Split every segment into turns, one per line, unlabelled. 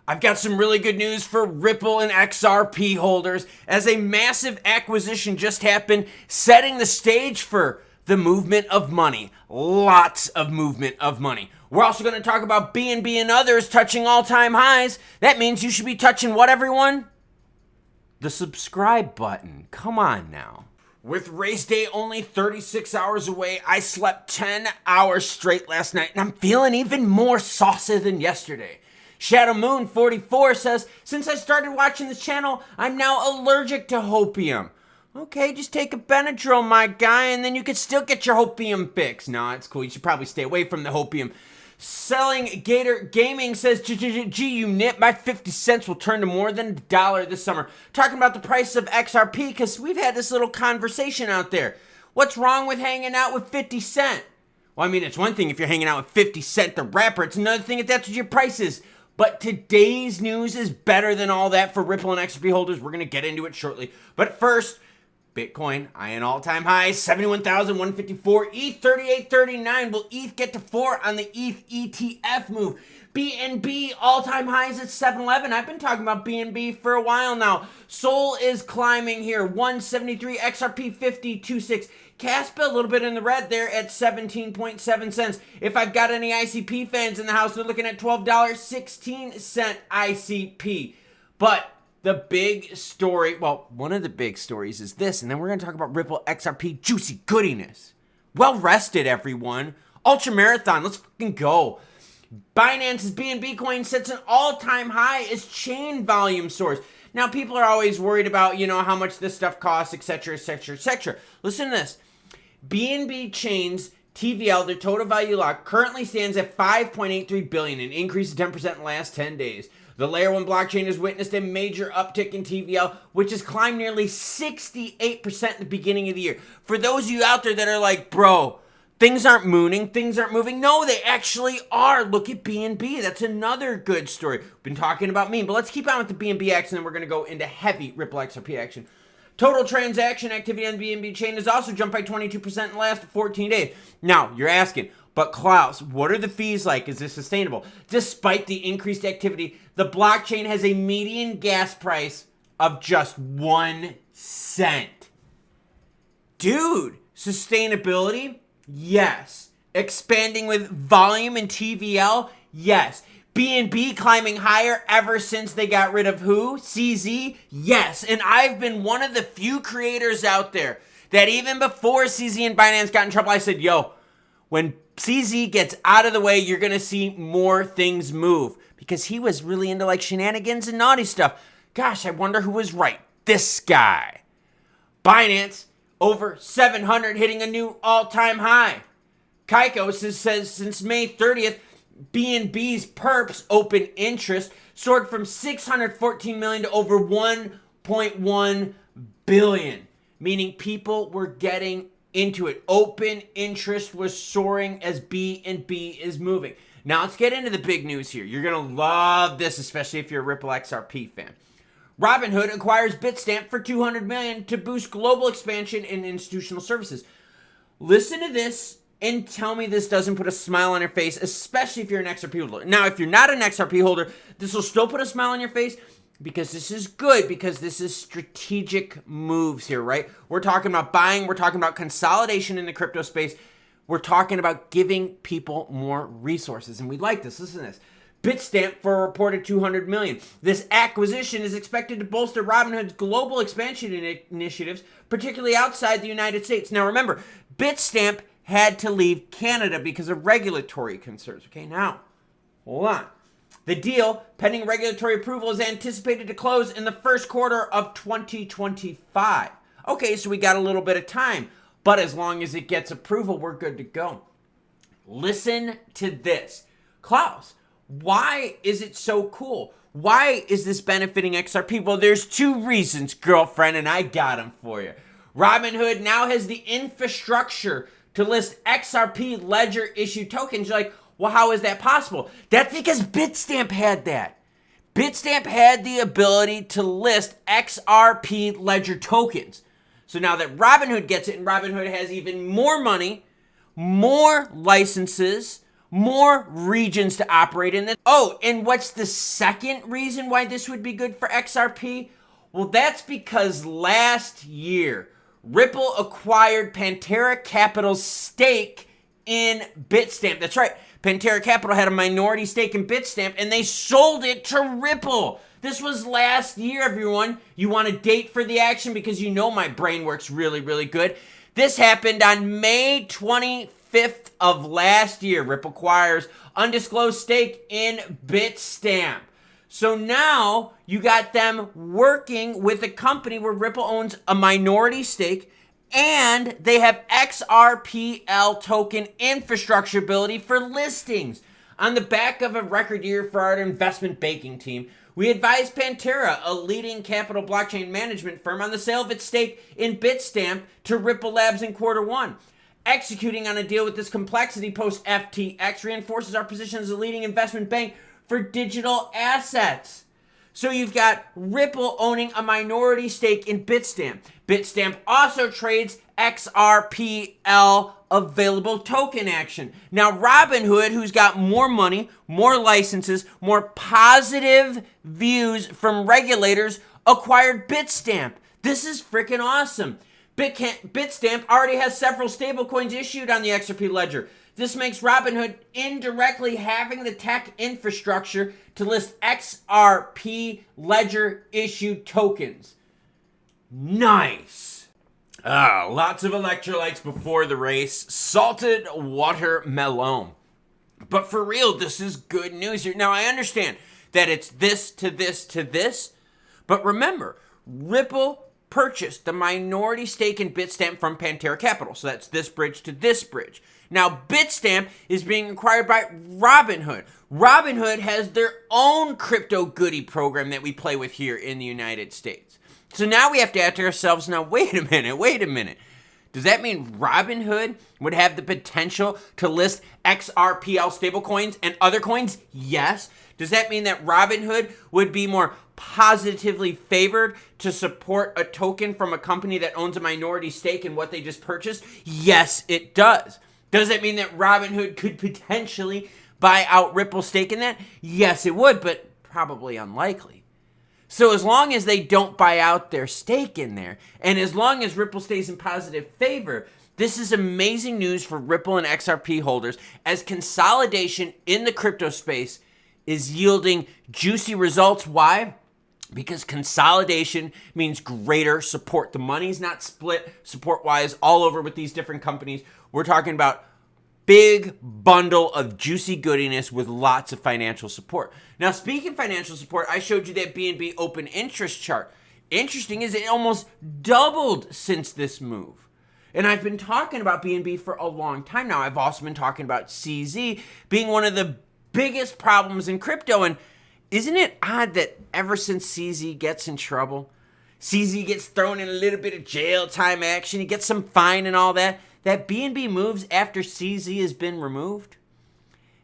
I've got some really good news for Ripple and XRP holders as a massive acquisition just happened, setting the stage for the movement of money. Lots of movement of money. We're also going to talk about BNB and others touching all-time highs. That means you should be touching what, everyone? The subscribe button. Come on now. With race day only 36 hours away, I slept 10 hours straight last night, and I'm feeling even more saucy than yesterday. Shadow Moon 44 says, since I started watching this channel, I'm now allergic to hopium. Okay, just take a Benadryl, my guy, and then you can still get your hopium fix. No, it's cool. You should probably stay away from the hopium. Selling Gator Gaming says, gee, you nit, my 50 cents will turn to more than $1 this summer. Talking about the price of XRP, because we've had this little conversation out there. What's wrong with hanging out with 50 Cent? Well, I mean, it's one thing if you're hanging out with 50 Cent, the rapper. It's another thing if that's what your price is. But today's news is better than all that for Ripple and XRP holders. We're going to get into it shortly. But first, Bitcoin, eyeing all-time highs, 71,154. ETH, 3839. Will ETH get to 4 on the ETH ETF move? BNB, all-time highs at 711. I've been talking about BNB for a while now. Sol is climbing here, 173. XRP, 50.26. Caspa, a little bit in the red there at 17.7 cents. If I've got any ICP fans in the house, they're looking at $12.16 ICP. But the big story, well, one of the big stories is this, and then we're going to talk about Ripple XRP juicy goodiness. Well rested, everyone. Ultra Marathon, let's fucking go. Binance's BNB coin sets an all-time high as chain volume soars. Now, people are always worried about, how much this stuff costs, etc., etc., etc. Listen to this. BNB chains TVL, their total value lock, currently stands at $5.83 billion, an increase of 10% in the last 10 days. The Layer 1 blockchain has witnessed a major uptick in TVL, which has climbed nearly 68% at the beginning of the year. For those of you out there that are like, bro, things aren't moving. No, they actually are. Look at BNB. That's another good story. We've been talking about meme, but let's keep on with the BNB action, and we're going to go into heavy Ripple XRP action. Total transaction activity on the BNB chain has also jumped by 22% in the last 14 days. Now, you're asking, but Klaus, what are the fees like? Is this sustainable? Despite the increased activity, the blockchain has a median gas price of just 1 cent. Dude, sustainability? Yes. Expanding with volume and TVL? Yes. BNB climbing higher ever since they got rid of who? CZ? Yes. And I've been one of the few creators out there that even before CZ and Binance got in trouble, I said, yo, when CZ gets out of the way, you're going to see more things move. Because he was really into like shenanigans and naughty stuff. Gosh, I wonder who was right. This guy. Binance, over 700, hitting a new all-time high. Kaiko says since May 30th, BNB's perps open interest soared from 614 million to over 1.1 billion. Meaning people were getting into it. Open interest was soaring as BNB is moving. Now let's get into the big news here. You're going to love this, especially if you're a Ripple XRP fan. Robinhood acquires Bitstamp for $200 million to boost global expansion in institutional services. Listen to this and tell me this doesn't put a smile on your face, especially if you're an XRP holder. Now, if you're not an XRP holder, this will still put a smile on your face because this is good, because this is strategic moves here, right? We're talking about buying. We're talking about consolidation in the crypto space. We're talking about giving people more resources, and we like this. Listen to this. Bitstamp for a reported $200 million. This acquisition is expected to bolster Robinhood's global expansion initiatives, particularly outside the United States. Now, remember, Bitstamp had to leave Canada because of regulatory concerns. Okay, now, hold on. The deal, pending regulatory approval, is anticipated to close in the first quarter of 2025. Okay, so we got a little bit of time, but as long as it gets approval, we're good to go. Listen to this. Klaus, why is it so cool? Why is this benefiting XRP? Well, there's two reasons, girlfriend, and I got them for you. Robinhood now has the infrastructure to list XRP ledger issued tokens. You're like, well, how is that possible? That's because Bitstamp had that. Bitstamp had the ability to list XRP ledger tokens. So now that Robinhood gets it, and Robinhood has even more money, more licenses, more regions to operate in. Oh, and what's the second reason why this would be good for XRP? Well, that's because last year, Ripple acquired Pantera Capital's stake in Bitstamp. That's right. Pantera Capital had a minority stake in Bitstamp, and they sold it to Ripple. This was last year, everyone. You want a date for the action because you know my brain works really, really good. This happened on May 25th of last year. Ripple acquires undisclosed stake in Bitstamp. So now you got them working with a company where Ripple owns a minority stake, and they have XRPL token infrastructure ability for listings. On the back of a record year for our investment banking team, we advised Pantera, a leading capital blockchain management firm, on the sale of its stake in Bitstamp to Ripple Labs in Q1. Executing on a deal with this complexity post-FTX reinforces our position as a leading investment bank for digital assets. So you've got Ripple owning a minority stake in Bitstamp. Bitstamp also trades XRPL available token action. Now Robinhood, who's got more money, more licenses, more positive views from regulators, acquired Bitstamp. This is freaking awesome. Bitstamp already has several stablecoins issued on the XRP ledger. This makes Robinhood indirectly having the tech infrastructure to list XRP ledger issued tokens. Nice. Lots of electrolytes before the race. Salted watermelon. But for real, this is good news here. Now, I understand that it's this to this to this. But remember, Ripple purchased the minority stake in Bitstamp from Pantera Capital. So that's this bridge to this bridge. Now, Bitstamp is being acquired by Robinhood. Robinhood has their own crypto goodie program that we play with here in the United States. So now we have to ask ourselves, now, wait a minute. Does that mean Robinhood would have the potential to list XRPL stablecoins and other coins? Yes. Does that mean that Robinhood would be more positively favored to support a token from a company that owns a minority stake in what they just purchased? Yes, it does. Does it mean that Robinhood could potentially buy out Ripple's stake in that? Yes, it would, but probably unlikely. So as long as they don't buy out their stake in there, and as long as Ripple stays in positive favor, this is amazing news for Ripple and XRP holders as consolidation in the crypto space is yielding juicy results. Why? Because consolidation means greater support. The money's not split support-wise all over with these different companies. We're talking about big bundle of juicy goodiness with lots of financial support. Now, speaking of financial support, I showed you that BNB open interest chart. Interesting is it almost doubled since this move. And I've been talking about BNB for a long time now. I've also been talking about CZ being one of the biggest problems in crypto. And isn't it odd that ever since CZ gets in trouble, CZ gets thrown in a little bit of jail time action, he gets some fine and all that, that BNB moves after CZ has been removed?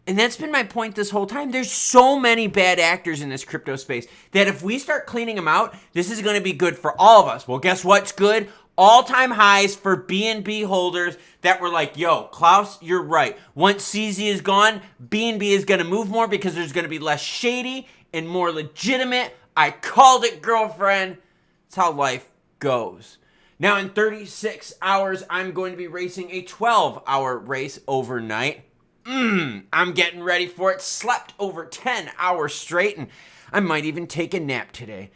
And that's been my point this whole time. There's so many bad actors in this crypto space that if we start cleaning them out, this is going to be good for all of us. Well, guess what's good? All-time highs for BNB holders that were like, yo, Klaus, you're right. Once CZ is gone, BNB is going to move more because there's going to be less shady and more legitimate. I called it, girlfriend. That's how life goes. Now, in 36 hours, I'm going to be racing a 12-hour race overnight. I'm getting ready for it. Slept over 10 hours straight, and I might even take a nap today.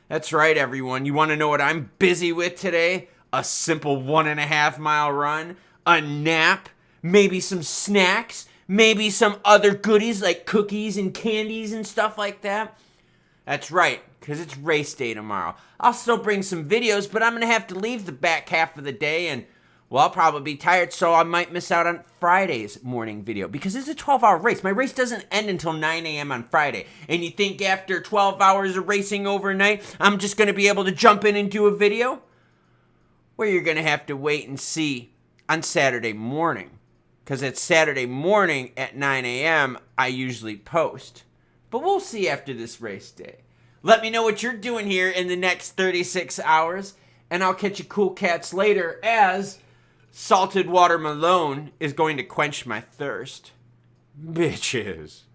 That's right, everyone. You want to know what I'm busy with today? A simple 1.5 mile run, a nap, maybe some snacks, maybe some other goodies like cookies and candies and stuff like that. That's right, because it's race day tomorrow. I'll still bring some videos, but I'm going to have to leave the back half of the day, and, well, I'll probably be tired, so I might miss out on Friday's morning video, because it's a 12-hour race. My race doesn't end until 9 a.m. on Friday, and you think after 12 hours of racing overnight, I'm just going to be able to jump in and do a video? Well, you're going to have to wait and see on Saturday morning, because it's Saturday morning at 9 a.m. I usually post. But we'll see after this race day. Let me know what you're doing here in the next 36 hours, and I'll catch you cool cats later as salted watermelon is going to quench my thirst. bitches.